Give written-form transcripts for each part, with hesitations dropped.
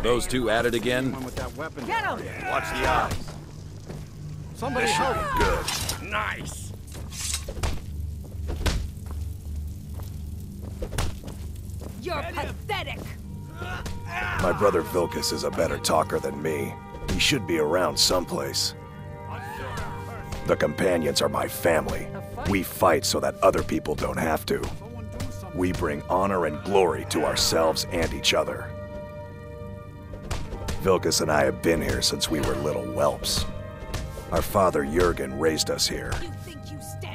Those two at it again? Get him! Watch the eyes. Somebody help! Good. Nice. You're pathetic! My brother Vilkas is a better talker than me. He should be around someplace. The companions are my family. We fight so that other people don't have to. We bring honor and glory to ourselves and each other. Vilkas and I have been here since we were little whelps. Our father Jurgen raised us here.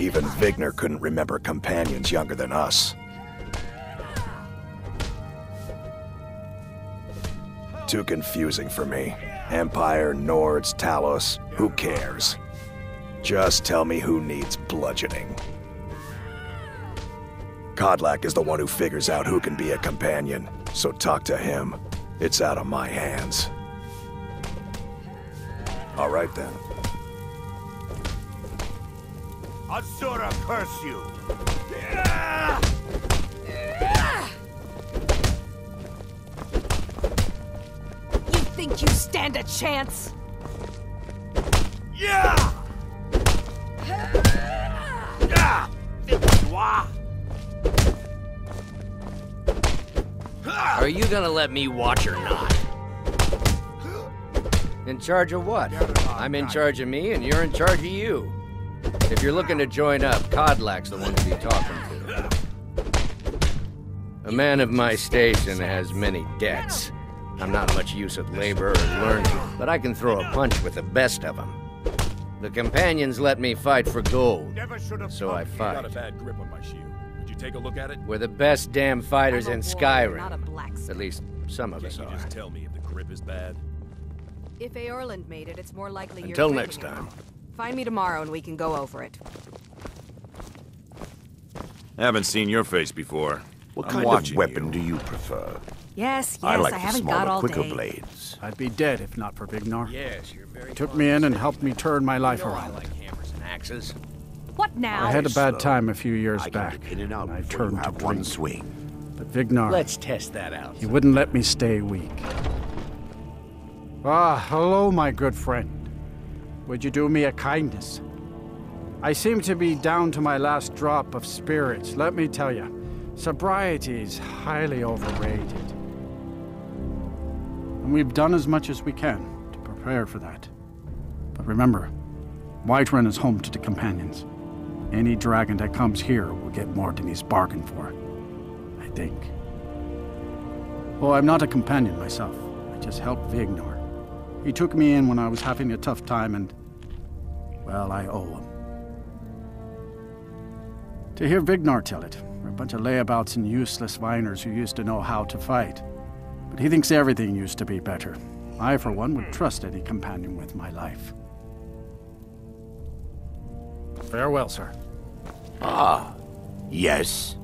Even Vigner couldn't remember companions younger than us. Too confusing for me. Empire, Nords, Talos, who cares? Just tell me who needs bludgeoning. Kodlak is the one who figures out who can be a companion, so talk to him. It's out of my hands. All right then. Asura curse you! You think you stand a chance? Yeah! Are you gonna let me watch or not? In charge of what? I'm in charge of me, and you're in charge of you. If you're looking to join up, Kodlak's the one to be talking to. A man of my station has many debts. I'm not much use at labor or learning, but I can throw a punch with the best of them. The companions let me fight for gold, so I fight. Got a bad grip on my shield. Would you take a look at it? We're the best damn fighters in Skyrim. Not a blacksmith. At least some of us Can't you are. just tell me if the grip is bad? If Aorland made it, it's more likely you're Until drinking next it. time. Find me tomorrow and we can go over it. Haven't seen your face before. What I'm kind of watching weapon do you prefer? Yes, I like I the haven't smaller, got all quicker day. blades. I'd be dead if not for Vignar. Yes, you're very Took me in and helped me turn my life I around. like hammers and axes. What now? I had a bad slow. time a few years I back, can get in and out and I before you turned to have one drink. swing. But Vignar, Let's test that out. he wouldn't let me stay weak. Ah, hello, my good friend. Would you do me a kindness? I seem to be down to my last drop of spirits. Let me tell you, sobriety is highly overrated. And we've done as much as we can to prepare for that. But remember, Whiterun is home to the companions. Any dragon that comes here will get more than he's bargained for. I think. Oh, I'm not a companion myself. I just help Vignar. He took me in when I was having a tough time and, well, I owe him. To hear Vignar tell it, we're a bunch of layabouts and useless viners who used to know how to fight. But he thinks everything used to be better. I, for one, would trust any companion with my life. Farewell, sir. Ah, yes.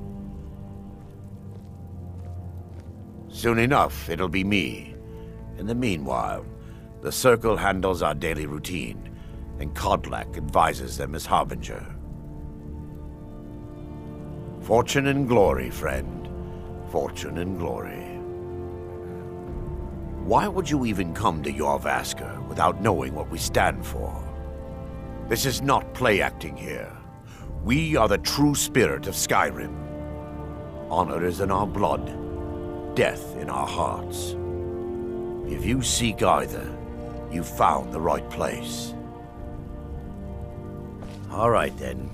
Soon enough, it'll be me. In the meanwhile, the Circle handles our daily routine, and Kodlak advises them as Harbinger. Fortune and glory, friend. Fortune and glory. Why would you even come to Jorvaska without knowing what we stand for? This is not play acting here. We are the true spirit of Skyrim. Honor is in our blood, death in our hearts. If you seek either, you've found the right place. All right, then.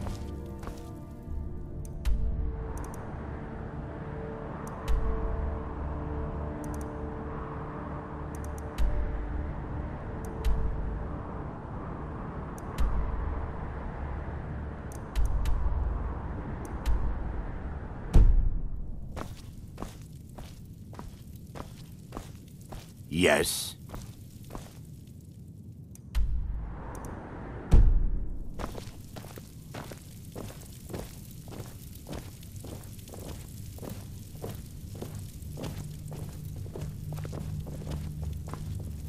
Yes.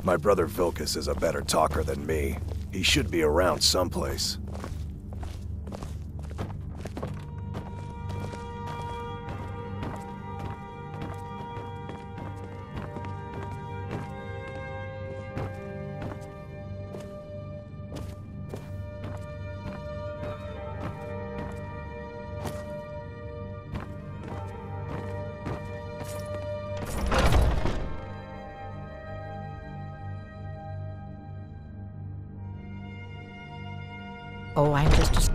My brother Vilkas is a better talker than me. He should be around someplace. Oh, I'm just a...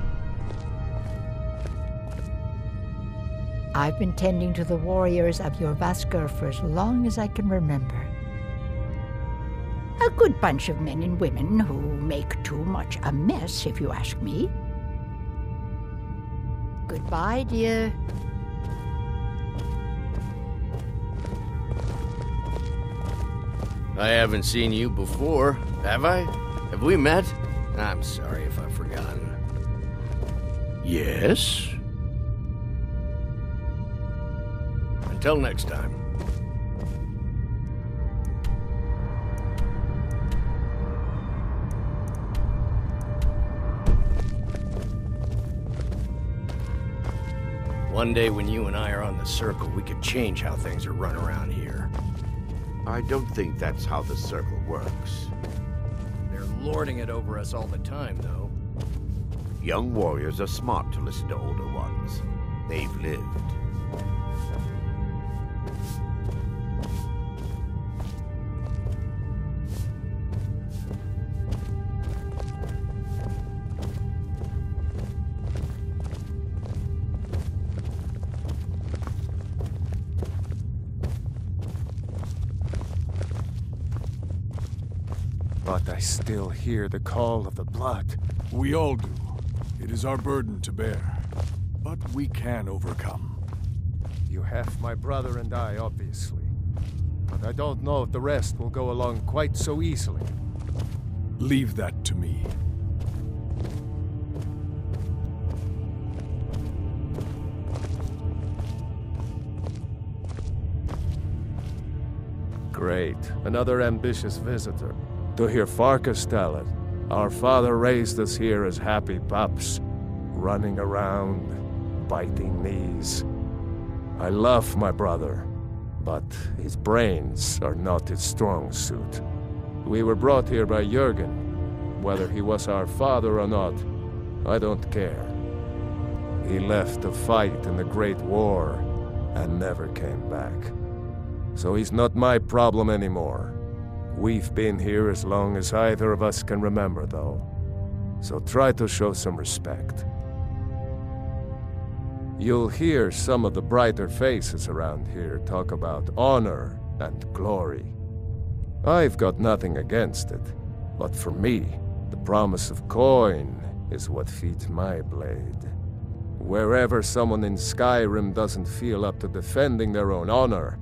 I've been tending to the warriors of Jorvaskr for as long as I can remember. A good bunch of men and women who make too much a mess, if you ask me. Goodbye, dear. I haven't seen you before, have I? Have we met? I'm sorry if I've forgotten. Yes? Until next time. One day when you and I are on the circle, we could change how things are run around here. I don't think that's how the circle works. They're lording it over us all the time, though. Young warriors are smart to listen to older ones. They've lived. But I still hear the call of the blood. We all do. It is our burden to bear. But we can overcome. You have my brother and I, obviously. But I don't know if the rest will go along quite so easily. Leave that to me. Great. Another ambitious visitor. To hear Farkas tell it, our father raised us here as happy pups, running around, biting knees. I love my brother, but his brains are not his strong suit. We were brought here by Jürgen. Whether he was our father or not, I don't care. He left to fight in the Great War and never came back. So he's not my problem anymore. We've been here as long as either of us can remember, though. So try to show some respect. You'll hear some of the brighter faces around here talk about honor and glory. I've got nothing against it, but for me, the promise of coin is what feeds my blade. Wherever someone in Skyrim doesn't feel up to defending their own honor,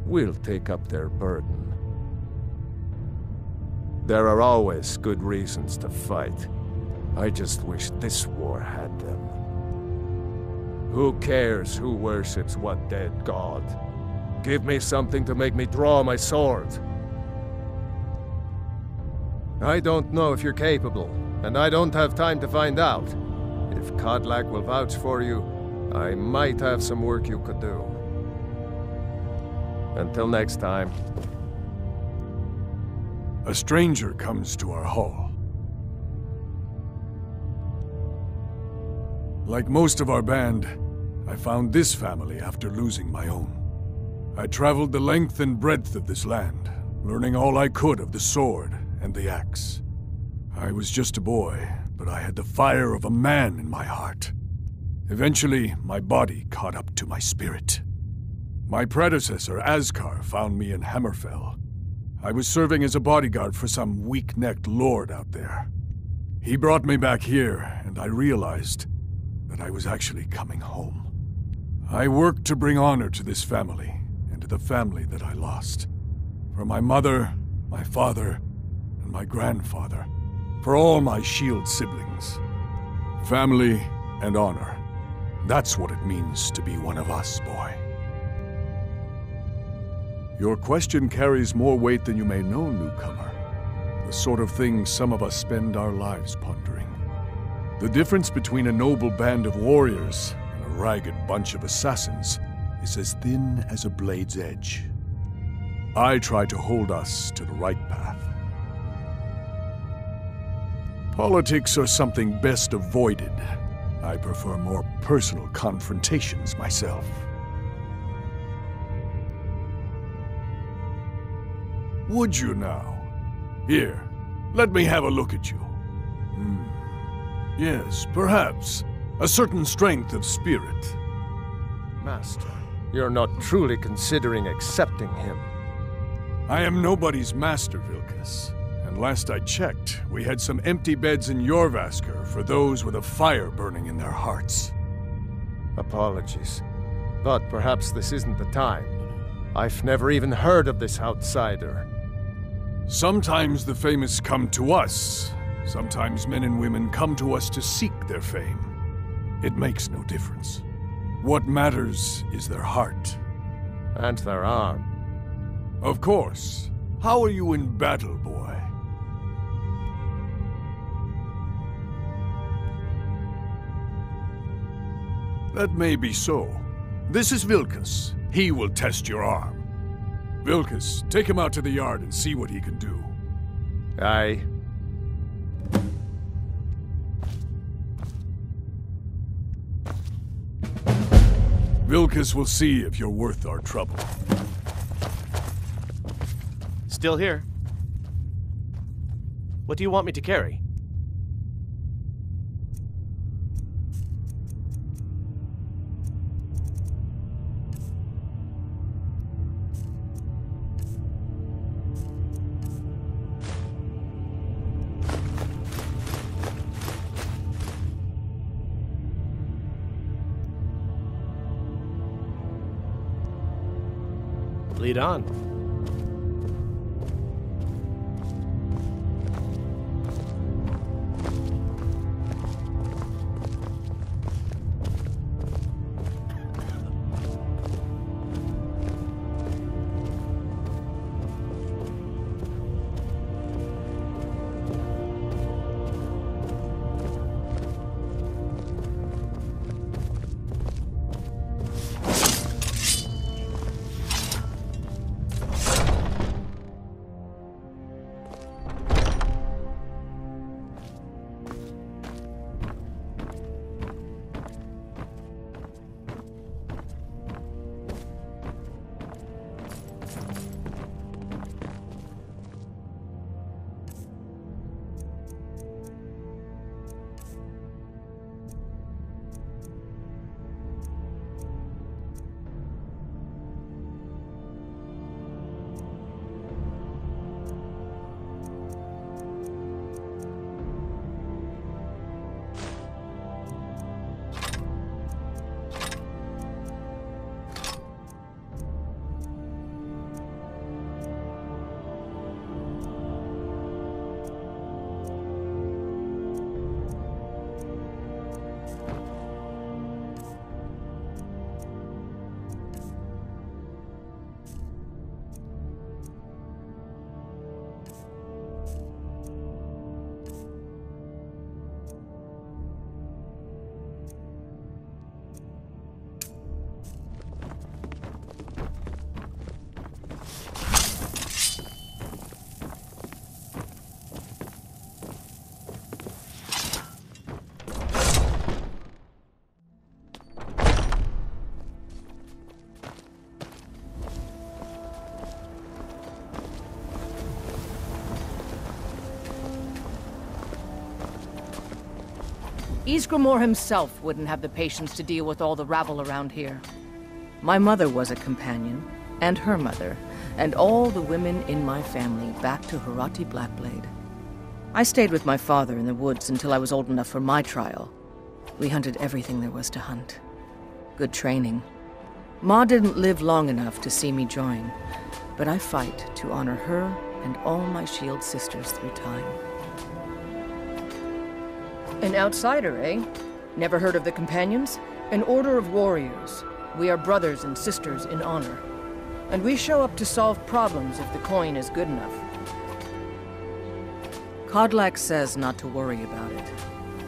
we'll take up their burden. There are always good reasons to fight. I just wish this war had them. Who cares who worships what dead god? Give me something to make me draw my sword. I don't know if you're capable, and I don't have time to find out. If Kodlak will vouch for you, I might have some work you could do. Until next time. A stranger comes to our hall. Like most of our band, I found this family after losing my own. I traveled the length and breadth of this land, learning all I could of the sword and the axe. I was just a boy, but I had the fire of a man in my heart. Eventually, my body caught up to my spirit. My predecessor, Askar, found me in Hammerfell. I was serving as a bodyguard for some weak-necked lord out there. He brought me back here, and I realized that I was actually coming home. I worked to bring honor to this family, and to the family that I lost. For my mother, my father, and my grandfather. For all my shield siblings. Family and honor. That's what it means to be one of us, boy. Your question carries more weight than you may know, newcomer. The sort of thing some of us spend our lives pondering. The difference between a noble band of warriors and a ragged bunch of assassins is as thin as a blade's edge. I try to hold us to the right path. Politics are something best avoided. I prefer more personal confrontations myself. Would you now? Here, let me have a look at you. Yes, perhaps. A certain strength of spirit. Master, you're not truly considering accepting him. I am nobody's master, Vilkas. And last I checked, we had some empty beds in Jorvaskr for those with a fire burning in their hearts. Apologies. But perhaps this isn't the time. I've never even heard of this outsider. Sometimes the famous come to us. Sometimes men and women come to us to seek their fame. It makes no difference. What matters is their heart. And their arm. Of course. How are you in battle, boy? That may be so. This is Vilkas. He will test your arm. Vilkas, take him out to the yard and see what he can do. Aye. Vilkas will see if you're worth our trouble. Still here. What do you want me to carry? Lead on. Ysgramor himself wouldn't have the patience to deal with all the rabble around here. My mother was a companion, and her mother, and all the women in my family back to Harati Blackblade. I stayed with my father in the woods until I was old enough for my trial. We hunted everything there was to hunt. Good training. Ma didn't live long enough to see me join, but I fight to honor her and all my shield sisters through time. An outsider, eh? Never heard of the Companions? An order of warriors. We are brothers and sisters in honor. And we show up to solve problems if the coin is good enough. Kodlak says not to worry about it.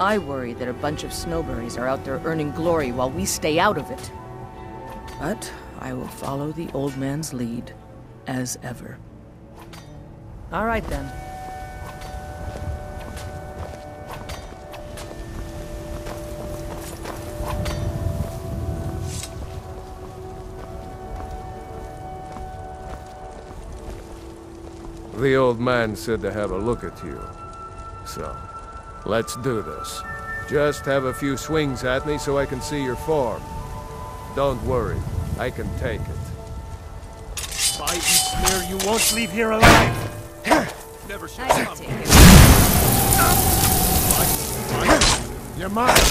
I worry that a bunch of snowberries are out there earning glory while we stay out of it. But I will follow the old man's lead, as ever. All right, then. The old man said to have a look at you. So, let's do this. Just have a few swings at me so I can see your form. Don't worry, I can take it. By Eastmere, you won't leave here alive! Never should I can come. take it. You're mine!